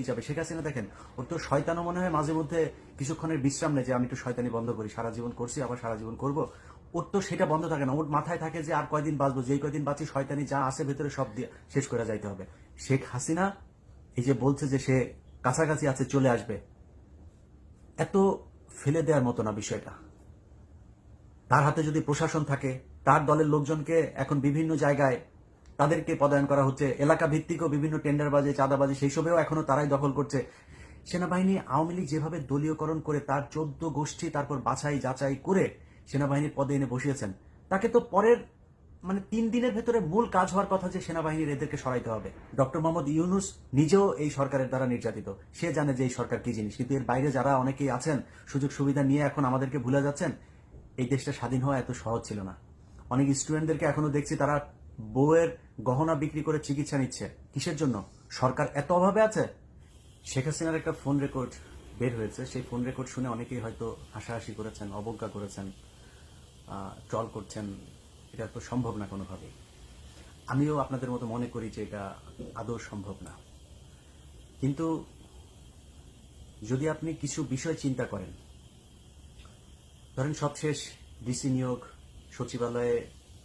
যাবে। শেখ হাসিনা দেখেন, ওর তো শয়তানও মনে হয় মাঝে মধ্যে কিছুক্ষণের বিশ্রাম নেই যে আমি একটু শয়তানি বন্ধ করি, সারা জীবন করছি আবার সারা জীবন করব। ওর তো সেটা বন্ধ থাকে না। ওর মাথায় থাকে যে আর কয়দিন বাঁচবো, যেই কয়দিন বাঁচি শয়তানি যা আছে ভেতরে সব দিয়ে শেষ করে যাইতে হবে। শেখ হাসিনা এই যে বলছে যে সে কাছাকাছি আছে, চলে আসবে, এত ফেলে দেওয়ার মতো না বিষয়টা। তার হাতে যদি প্রশাসন থাকে, তার দলের লোকজনকে এখন বিভিন্ন জায়গায় তাদেরকে পদায়ন করা হচ্ছে, এলাকা ভিত্তিকও বিভিন্ন টেন্ডারবাজি, চাঁদাবাজি, সেই সবেও এখনো তারাই দখল করছে। সেনাবাহিনী আওয়ামী লীগ যেভাবে দলীয়করণ করে তার 14 গোষ্ঠী তারপর বাছাই যাচাই করে সেনাবাহিনীর পদে এনে বসিয়েছেন, তাকে তো পরের 3 দিনের ভেতরে মূল কাজ হওয়ার কথা যে সেনাবাহিনীর এদেরকে সরাইতে হবে। ডক্টর মোহাম্মদ ইউনুস নিজেও এই সরকারের দ্বারা নির্যাতিত, সে জানে যে এই সরকার কি জিনিস। কিন্তু এর বাইরে যারা অনেকেই আছেন সুযোগ সুবিধা নিয়ে এখন আমাদেরকে ভুলে যাচ্ছেন। এই দেশটা স্বাধীন হওয়া এত সহজ ছিল না। অনেক স্টুডেন্টদেরকে এখনো দেখছি তারা বউয়ের গহনা বিক্রি করে চিকিৎসা নিচ্ছে। কিসের জন্য? সরকার এত অভাবে আছে। শেখ হাসিনার একটা ফোন রেকর্ড বের হয়েছে, সেই ফোন রেকর্ড শুনে অনেকেই হয়তো হাসাহাসি করেছেন, অবজ্ঞা করেছেন, ট্রল করছেন। এটা তো সম্ভব না কোনোভাবেই। আমিও আপনাদের মতো মনে করি যে এটা আদৌ সম্ভব না। কিন্তু যদি আপনি কিছু বিষয় চিন্তা করেন, ধরেন সবশেষ ডিসি নিয়োগ, সচিবালয়ে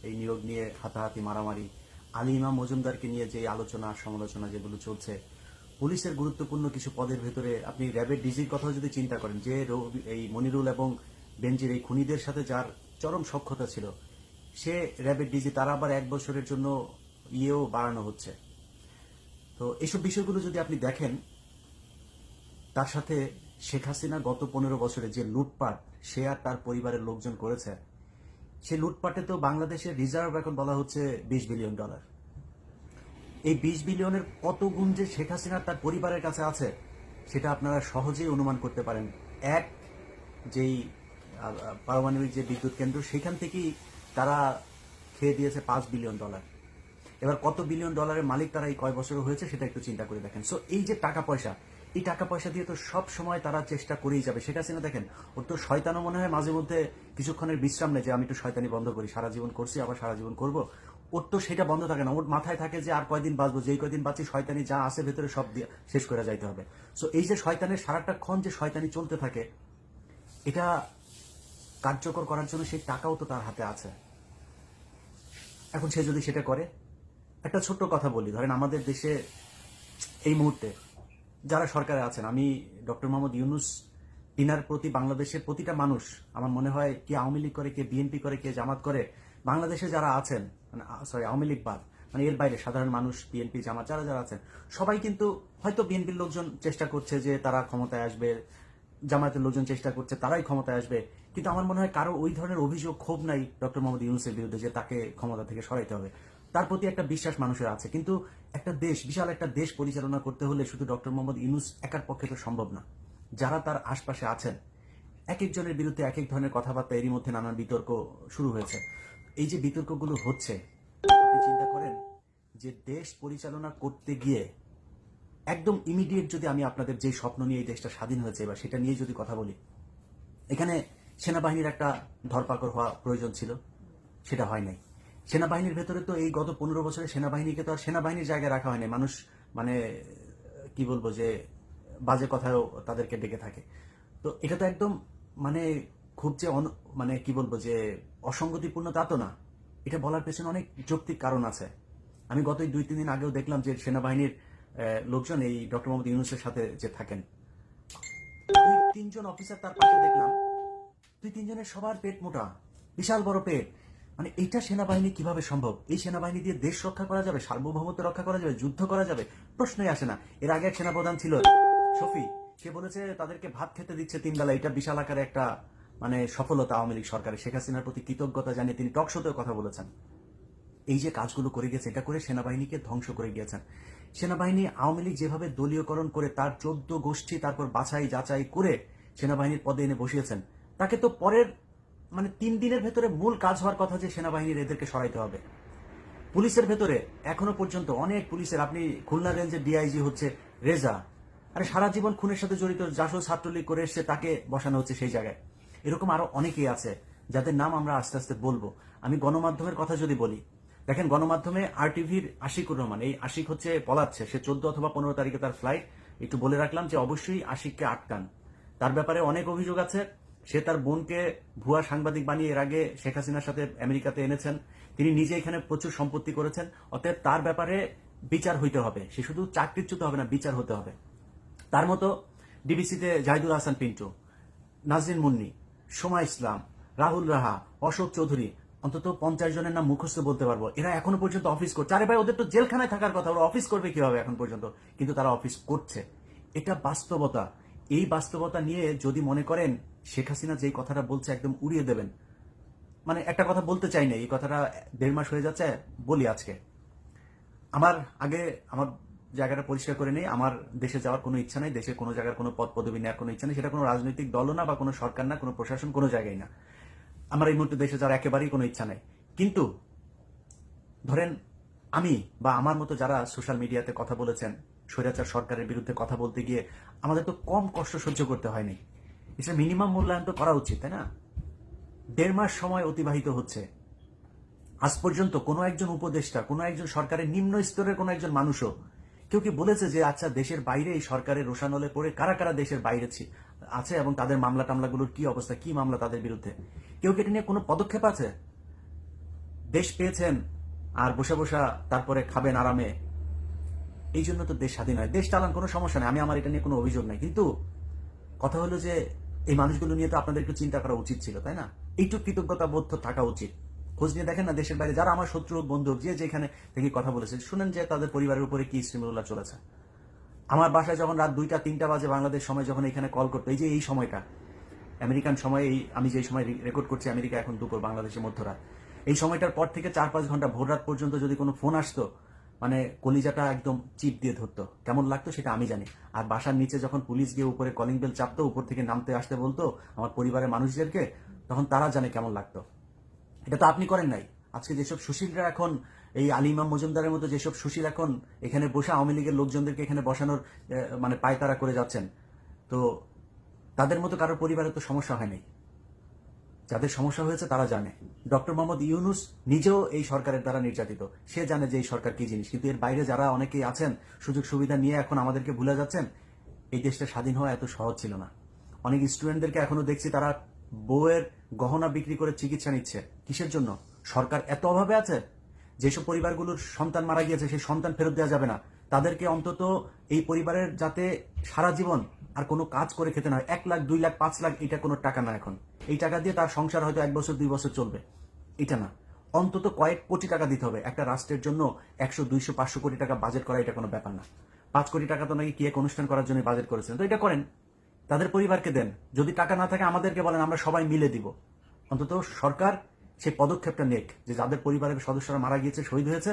এই নিয়োগ নিয়ে হাতাহাতি মারামারি, আলী ইমাম মজুমদারকে নিয়ে যে আলোচনা সমালোচনা যেগুলো চলছে, পুলিশের গুরুত্বপূর্ণ কিছু পদের ভেতরে আপনি র্যাবের ডিজির কথাও যদি চিন্তা করেন, যে এই মনিরুল এবং বেনজির এই খুনিদের সাথে যার চরম সখ্যতা ছিল, সে র্যাবের ডিজি, তারা আবার 1 বছরের জন্য ইয়েও বাড়ানো হচ্ছে। তো এইসব বিষয়গুলো যদি আপনি দেখেন, তার সাথে শেখ হাসিনা গত 15 বছরে যে লুটপাট সে আর তার পরিবারের লোকজন করেছে, সেই লুটপাটে তো বাংলাদেশের রিজার্ভ এখন বলা হচ্ছে $20 বিলিয়ন। এই 20 বিলিয়নের কত গুণ যে শেখ হাসিনা তার পরিবারের কাছে আছে সেটা আপনারা সহজেই অনুমান করতে পারেন। এক, যেই পারমাণবিক যে বিদ্যুৎ কেন্দ্র, সেখান থেকেই তারা খেয়ে দিয়েছে $5 বিলিয়ন। এবার কত বিলিয়ন ডলারের মালিক তারা এই কয় বছর হয়েছে সেটা একটু চিন্তা করে দেখেন। সো এই যে টাকা পয়সা, এই টাকা পয়সা দিয়ে তো সব সময় তারা চেষ্টা করেই যাবে। শেখ হাসিনা দেখেন, ওর তো শয়তানও মনে হয় মাঝে মধ্যে কিছুক্ষণের বিশ্রাম নেই যে আমি একটু শয়তানি বন্ধ করি, সারা জীবন করছি আবার সারা জীবন করব। ওর তো সেটা বন্ধ থাকে না। ওর মাথায় থাকে যে আর কয়দিন বাঁচবো, যেই কয়দিন বাঁচি শয়তানি যা আছে ভেতরে সব দিয়ে শেষ করে যাইতে হবে। সো এই যে শয়তানের সারাটা ক্ষণ যে শয়তানি চলতে থাকে, এটা কার্যকর করার জন্য সেই টাকাও তো তার হাতে আছে। এখন সে যদি সেটা করে, একটা ছোট্ট কথা বলি, ধরেন আমাদের দেশে এই মুহূর্তে যারা সরকারে আছেন, আমি ডক্টর মোহাম্মদ ইউনুস, তিনার প্রতি বাংলাদেশের প্রতিটা মানুষ, আমার মনে হয় কে আওয়ামী লীগ করে, কে বিএনপি করে, কে জামাত করে, বাংলাদেশে যারা আছেন, সরি আওয়ামী লীগ বাদ, এর বাইরে সাধারণ মানুষ, বিএনপি জামাত যারা যারা আছেন, সবাই কিন্তু হয়তো বিএনপির লোকজন চেষ্টা করছে যে তারা ক্ষমতায় আসবে, জামায়াতের লোকজন চেষ্টা করছে তারাই ক্ষমতায় আসবে, কিন্তু আমার মনে হয় কারো ওই ধরনের অভিযোগ ক্ষোভ নাই ডক্টর মোহাম্মদ ইউনুসের বিরুদ্ধে যে তাকে ক্ষমতা থেকে সরাইতে হবে। তার প্রতি একটা বিশ্বাস মানুষের আছে। কিন্তু একটা দেশ, বিশাল একটা দেশ পরিচালনা করতে হলে শুধু ডক্টর মোহাম্মদ ইউনুস একার পক্ষে তো সম্ভব না। যারা তার আশপাশে আছেন, এক একজনের বিরুদ্ধে এক এক ধরনের কথাবার্তা, এরই মধ্যে নানান বিতর্ক শুরু হয়েছে। এই যে বিতর্কগুলো হচ্ছে, আপনি চিন্তা করেন যে দেশ পরিচালনা করতে গিয়ে একদম ইমিডিয়েট যদি আমি আপনাদের যে স্বপ্ন নিয়ে এই দেশটা স্বাধীন হয়েছে এবার সেটা নিয়ে যদি কথা বলি, এখানে সেনাবাহিনীর একটা ধরপাকড় হওয়া প্রয়োজন ছিল, সেটা হয় নাই। সেনাবাহিনীর ভেতরে তো এই গত 15 বছরে সেনাবাহিনীকে তো আর সেনাবাহিনীর জায়গায় রাখা হয়নি। মানুষ মানে কি বলবো যে বাজে কথাও তাদেরকে ডেকে থাকে। তো এটা তো একদম মানে খুব যে কি বলবো যে অসঙ্গতিপূর্ণ তা তো না। এটা বলার পেছনে অনেক যৌক্তিক কারণ আছে। আমি গত 2-3 দিন আগেও দেখলাম যে সেনাবাহিনীর লোকজন এই ডক্টর মোহাম্মদ ইউনুসের সাথে যে থাকেন, 2-3 জন অফিসার তার পাশে দেখলাম, 2-3 জনের সবার পেট মোটা, বিশাল বড় পেট। এইটা সেনাবাহিনী কিভাবে সম্ভব? এই সেনাবাহিনী দিয়ে দেশ রক্ষা করা যাবে, সার্বভৌমত্ব রক্ষা করা যাবে, যুদ্ধ করা যাবে? প্রশ্নই আসে না। এর আগে এক সেনাপ্রধান ছিল শফি, সে বলেছে তাদেরকে ভাত খেতে দিচ্ছে 3 বেলা। এটা বিশাল আকারে একটা সফলতা আওয়ামী লীগ সরকারের। শেখ হাসিনার প্রতি কৃতজ্ঞতা জানিয়ে তিনি টক শোতেও কথা বলেছেন। এই যে কাজগুলো করে গেছে, এটা করে সেনাবাহিনীকে ধ্বংস করে গিয়েছেন। সেনাবাহিনী আওয়ামী লীগ যেভাবে দলীয়করণ করে তার 14 গোষ্ঠী তারপর বাছাই যাচাই করে সেনাবাহিনীর পদে এনে বসিয়েছেন, তাকে তো পরের 3 দিনের ভেতরে মূল কাজ হওয়ার কথা যে সেনাবাহিনীর এদেরকে সরাইতে হবে। পুলিশের ভেতরে এখনো পর্যন্ত অনেক পুলিশের, আপনি খুলনা রেঞ্জের ডিআইজি হচ্ছে রেজা, আরে সারা জীবন খুনের সাথে জড়িত, জাসদ ছাত্রলীগ করে এসছে, তাকে বসানো হচ্ছে সেই জায়গায়। এরকম আরো অনেকেই আছে যাদের নাম আমরা আস্তে আস্তে বলবো। আমি গণমাধ্যমের কথা যদি বলি, দেখেন গণমাধ্যমে আরটিভির আশিকুর রহমান, এই আশিক হচ্ছে পলাচ্ছে, সে 14 অথবা 15 তারিখে তার ফ্লাইট, একটু বলে রাখলাম যে অবশ্যই আশিককে আটকান। তার ব্যাপারে অনেক অভিযোগ আছে। সে তার বোনকে ভুয়া সাংবাদিক বানিয়ে এর আগে শেখ হাসিনার সাথে আমেরিকাতে এনেছেন। তিনি নিজে এখানে প্রচুর সম্পত্তি করেছেন। অতএব তার ব্যাপারে বিচার হইতে হবে। সে শুধু চাকরিচ্যুত হবে না, বিচার হতে হবে। তার মতো ডিবিসিতে জাহিদুল হাসান পিন্টু, নাজরিন মুন্নি, সোমা ইসলাম, রাহুল রাহা, অশোক চৌধুরী, অন্তত 50 জনের নাম মুখস্থ বলতে পারবো। এরা এখনো পর্যন্ত অফিস করছে। আরে ভাই, ওদের তো জেলখানায় থাকার কথা, ওরা অফিস করবে কিভাবে এখন পর্যন্ত? কিন্তু তারা অফিস করছে। এটা বাস্তবতা। এই বাস্তবতা নিয়ে যদি মনে করেন শেখ হাসিনা যেই কথাটা বলছে একদম উড়িয়ে দেবেন, মানে একটা কথা বলতে চাই না, এই কথাটা 1.5 মাস হয়ে যাচ্ছে, বলি আজকে। আমার জায়গাটা পরিষ্কার করে নেই। আমার দেশে যাওয়ার কোনো ইচ্ছা নেই, দেশের কোনো জায়গার কোনো পদ পদবি নেওয়ার কোনো ইচ্ছা নেই। সেটা কোনো রাজনৈতিক দলও না, বা কোনো সরকার না, কোনো প্রশাসন, কোনো জায়গায় না। আমার এই মুহূর্তে দেশে যাওয়ার একেবারেই কোনো ইচ্ছা নেই। কিন্তু ধরেন আমি বা আমার মতো যারা সোশ্যাল মিডিয়াতে কথা বলেছেন স্বৈরাচার সরকারের বিরুদ্ধে কথা বলতে গিয়ে, আমাদের তো কম কষ্ট সহ্য করতে হয়নি। এটা মিনিমাম মূল্যায়ন তো করা উচিত, তাই না? 1.5 মাস সময় অতিবাহিত হচ্ছে, আজ পর্যন্ত কোনো একজন উপদেষ্টা, কোনো একজন সরকারের নিম্ন স্তরের কোনো একজন মানুষও কেউ কি বলেছে যে আচ্ছা দেশের বাইরে এই সরকারের রোষানলে পড়ে কারা কারা দেশের বাইরে আছে এবং তাদের মামলা টামলাগুলোর কি অবস্থা, কি মামলা তাদের বিরুদ্ধে? কেউ কি এটা নিয়ে কোনো পদক্ষেপ আছে? দেশ পেয়েছেন আর বসে বসা তারপরে খাবেন আরামে, এই জন্য তো দেশ স্বাধীন হয়। দেশ চালান, কোনো সমস্যা নেই, আমার এটা নিয়ে কোনো অভিযোগ নাই। কিন্তু কথা হলো যে এই মানুষগুলো নিয়ে তো আপনাদের একটু চিন্তা করা উচিত ছিল, তাই না? এইটুকু কৃতজ্ঞতা বোধ তো থাকা উচিত। খোঁজ নিয়ে দেখেন না দেশের বাইরে যারা আমার শত্রু বন্ধু যে যেখানে থেকে কথা বলেছে, শুনেন যে তাদের পরিবারের উপরে কি স্টিমুল্লাহ চলেছে। আমার বাসায় যখন রাত 2টা-3টা বাজে বাংলাদেশ সময় যখন এখানে কল করতো, এই যে এই সময়টা আমেরিকান সময়ে, এই আমি যে সময় রেকর্ড করছি আমেরিকা এখন দুপুর, বাংলাদেশে মধ্যরাত, এই সময়টার পর থেকে 4-5 ঘন্টা ভোর রাত পর্যন্ত যদি কোনো ফোন আসতো, মানে কলিজাটা একদম চিপ দিয়ে ধরতো। কেমন লাগতো সেটা আমি জানি। আর বাসার নিচে যখন পুলিশ গিয়ে উপরে কলিং বেল চাপতো, উপর থেকে নামতে আসতে বলতো আমার পরিবারের মানুষদেরকে, তখন তারা জানে কেমন লাগতো। এটা তো আপনি করেন নাই। আজকে যেসব সুশীলরা এখন, এই আলী ইমাম মজুমদারের মতো যেসব সুশীল এখন এখানে বসে আওয়ামী লীগের লোকজনদেরকে এখানে বসানোর মানে পায়তারা করে যাচ্ছেন, তো তাদের মতো কারোর পরিবারের তো সমস্যা হয় নাই। যাদের সমস্যা হয়েছে তারা জানে। ডক্টর মোহাম্মদ ইউনূস নিজেও এই সরকারের দ্বারা নির্যাতিত, সে জানে যে এই সরকার কি জিনিস। কিন্তু এর বাইরে যারা অনেকেই আছেন সুযোগ সুবিধা নিয়ে এখন আমাদেরকে ভুলে যাচ্ছেন, এই দেশটা স্বাধীন হওয়া এত সহজ ছিল না। অনেক স্টুডেন্টদেরকে এখনো দেখছি তারা বউয়ের গহনা বিক্রি করে চিকিৎসা নিচ্ছে। কিসের জন্য? সরকার এত অভাবে আছে? যেসব পরিবারগুলোর সন্তান মারা গিয়েছে সেই সন্তান ফেরত দেওয়া যাবে না, তাদেরকে অন্তত এই পরিবারের যাতে সারা জীবন আর কোনো কাজ করে খেতে না হয়। 1 লাখ, 2 লাখ, 5 লাখ এটা কোনো টাকা না। এখন এই টাকা দিয়ে তার সংসার হয়তো 1 বছর 2 বছর চলবে, এটা না। অন্তত কয়েক কোটি টাকা দিতে হবে। একটা রাষ্ট্রের জন্য 100, 200, 500 কোটি টাকা বাজেট করা এটা কোনো ব্যাপার না। 5 কোটি টাকা তো নাকি কি এক অনুষ্ঠান করার জন্য বাজেট করেছেন, তো এটা করেন, তাদের পরিবারকে দেন। যদি টাকা না থাকে আমাদেরকে বলেন, আমরা সবাই মিলে দিব। অন্তত সরকার সেই পদক্ষেপটা নেক যে যাদের পরিবারের সদস্যরা মারা গিয়েছে, শহীদ হয়েছে,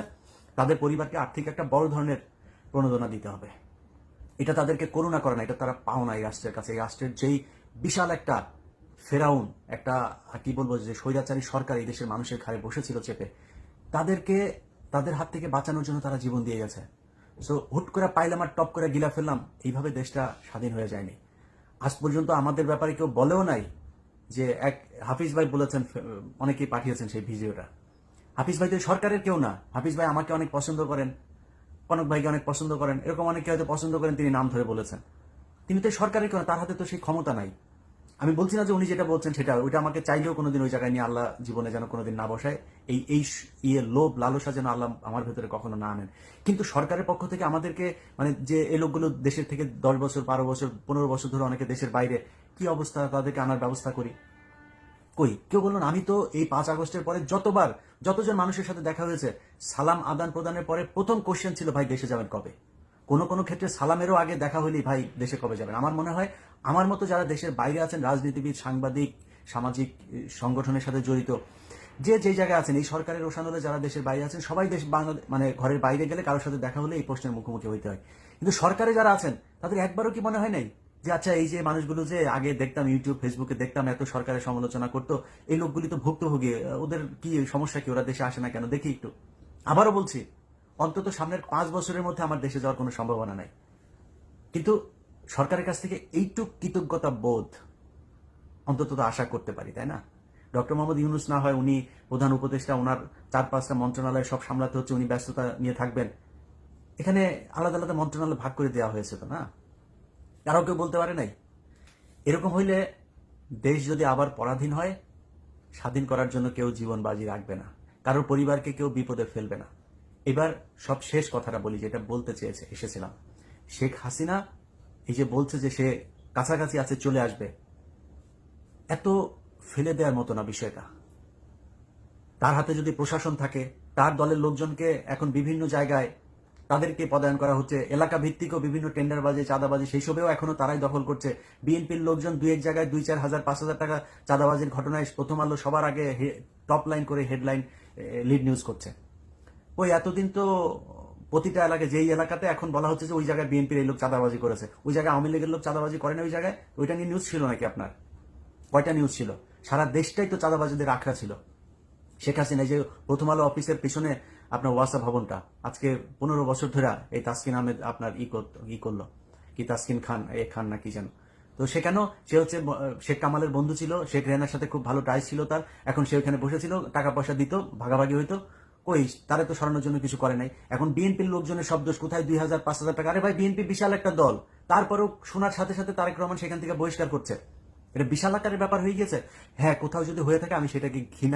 তাদের পরিবারকে আর্থিক একটা বড় ধরনের প্রণোদনা দিতে হবে। এটা তাদেরকে করুণা করে না, এটা তারা পাও না এই রাষ্ট্রের কাছে। এই রাষ্ট্রের যেই বিশাল একটা ফেরাউন, একটা কি বলবো, যে স্বৈরাচারী সরকার এই দেশের মানুষের ঘাড়ে বসেছিল চেপে, তাদেরকে তাদের হাত থেকে বাঁচানোর জন্য তারা জীবন দিয়ে গেছে। সো হুট করে পাইলাম আর টপ করে গিলা ফেললাম, এইভাবে দেশটা স্বাধীন হয়ে যায়নি। আজ পর্যন্ত আমাদের ব্যাপারে কেউ বলেও নাই যে এক হাফিজ ভাই বলেছেন, অনেকেই পাঠিয়েছেন সেই ভিডিওটা। হাফিজ ভাই তো সরকারের কেউ না। হাফিজ ভাই আমাকে অনেক পছন্দ করেন, কনক ভাইকে অনেক পছন্দ করেন, এরকম অনেকে হয়তো পছন্দ করেন, তিনি নাম ধরে বলেছেন। তিনি তো সরকারের কেউ না, তার হাতে তো সেই ক্ষমতা নাই। আমি বলছি না যে উনি যেটা বলছেন সেটা, ওইটা আমাকে চাইলেও কোনোদিন ওই জায়গায় নিয়ে আল্লাহ জীবনে যেন কোনোদিন না বসায়। এই লোভ লালসা যেন আল্লাহ আমার ভেতরে কখনো না আনেন। কিন্তু সরকারের পক্ষ থেকে আমাদেরকে, মানে যে এই লোকগুলো দেশের থেকে 10 বছর, 12 বছর, 15 বছর ধরে অনেকে দেশের বাইরে, কি অবস্থা, তাদেরকে আনার ব্যবস্থা করি। কই কেউ বলুন? আমি তো এই 5 আগস্টের পরে যতজন মানুষের সাথে দেখা হয়েছে, সালাম আদান প্রদানের পরে প্রথম কোশ্চেন ছিল, ভাই দেশে যাবেন কবে? কোনো ক্ষেত্রে সালামেরও আগে দেখা হইলেই, ভাই দেশে কবে যাবেন? আমার মনে হয় আমার মতো যারা দেশের বাইরে আছেন, রাজনীতিবিদ, সাংবাদিক, সামাজিক সংগঠনের সাথে জড়িত, যে জায়গায় আছেন, এই সরকারের রোষানলে যারা দেশের বাইরে আছেন, সবাই মানে ঘরের বাইরে গেলে কারোর সাথে দেখা হলে এই প্রশ্নের মুখোমুখি হইতে হয়। কিন্তু সরকারে যারা আছেন তাদের একবারও কি মনে হয় নাই যে আচ্ছা এই যে মানুষগুলো যে আগে দেখতাম ইউটিউব ফেসবুকে দেখতাম এত সরকারের সমালোচনা করতো, এই লোকগুলি তো ভুক্তভোগী, ওদের কি সমস্যা, কি ওরা দেশে আসে না কেন, দেখি একটু। আবারও বলছি, অন্তত সামনের 5 বছরের মধ্যে আমার দেশে যাওয়ার কোনো সম্ভাবনা নাই। কিন্তু সরকারের কাছ থেকে এইটুক কৃতজ্ঞতা বোধ অন্তত তো আশা করতে পারি, তাই না? ডক্টর মোহাম্মদ ইউনূস না হয় উনি প্রধান উপদেষ্টা, ওনার 4-5টা মন্ত্রণালয় সব সামলাতে হচ্ছে, উনি ব্যস্ততা নিয়ে থাকবেন। এখানে আলাদা আলাদা মন্ত্রণালয় ভাগ করে দেওয়া হয়েছে তো না? কারো কেউ বলতে পারে নাই? এরকম হইলে দেশ যদি আবার পরাধীন হয়, স্বাধীন করার জন্য কেউ জীবন বাজি রাখবে না, কারোর পরিবারকে কেউ বিপদে ফেলবে না। এবার সব শেষ কথাটা বলি, যেটা বলতে এসেছিলাম। শেখ হাসিনা এই যে বলছে যে সে কাছাকাছি আছে, চলে আসবে, এত ফেলে দেওয়ার মতো না বিষয়টা। তার হাতে যদি প্রশাসন থাকে, তার দলের লোকজনকে এখন বিভিন্ন জায়গায় তাদেরকে পদায়ন করা হচ্ছে, এলাকা ভিত্তিকও বিভিন্ন টেন্ডারবাজি, চাঁদাবাজি, সেই সবেও এখনো তারাই দখল করছে। বিএনপির লোকজন দুই এক জায়গায় 2-4 হাজার 5,000 টাকা চাঁদাবাজির ঘটনায় প্রথম আলো সবার আগে টপ লাইন করে হেডলাইন লিড নিউজ করছে। ওই এতদিন তো প্রতিটা এলাকায়, যেই এলাকাতে এখন বলা হচ্ছে যে ওই জায়গায় বিএনপির এই লোক চাঁদাবাজি করেছে, ওই জায়গায় আওয়ামী লীগের লোক চাঁদাবাজি করে না, ওই জায়গায় ওইটা নিয়ে নিউজ ছিল নাকি আপনার? কয়টা নিউজ ছিল? সারা দেশটাই তো চাঁদাবাজিদের আখড়া ছিল। শেখ হাসিনা যে প্রথম আলো অফিসের পিছনে আপনার ওয়াসা ভবনটা আজকে 15 বছর ধরে এই তাসকিন আহমেদ আপনার করলো কি, তাসকিন খান খান না কি যেন, তো সেখানেও সে হচ্ছে শেখ কামালের বন্ধু ছিল, শেখ রেহানার সাথে খুব ভালো টাইস ছিল তার, এখন সে ওখানে বসেছিল, টাকা পয়সা দিত, ভাগাভাগি হইতো, কই তারা তো সরানোর জন্য কিছু করে নাই। এখন বিএনপির লোকজনের সব দোষ, কোথায় 2,000-5,000 টাকা? আরে ভাই, বিএনপি বিশাল একটা দল, তারপরেও শোনার সাথে সাথে তারেক রহমান সেখান থেকে বহিষ্কার করছে। এটা বিশাল আকারের ব্যাপার হয়ে গেছে। হ্যাঁ, কোথাও যদি হয়ে থাকে আমি সেটাকে ঘৃণা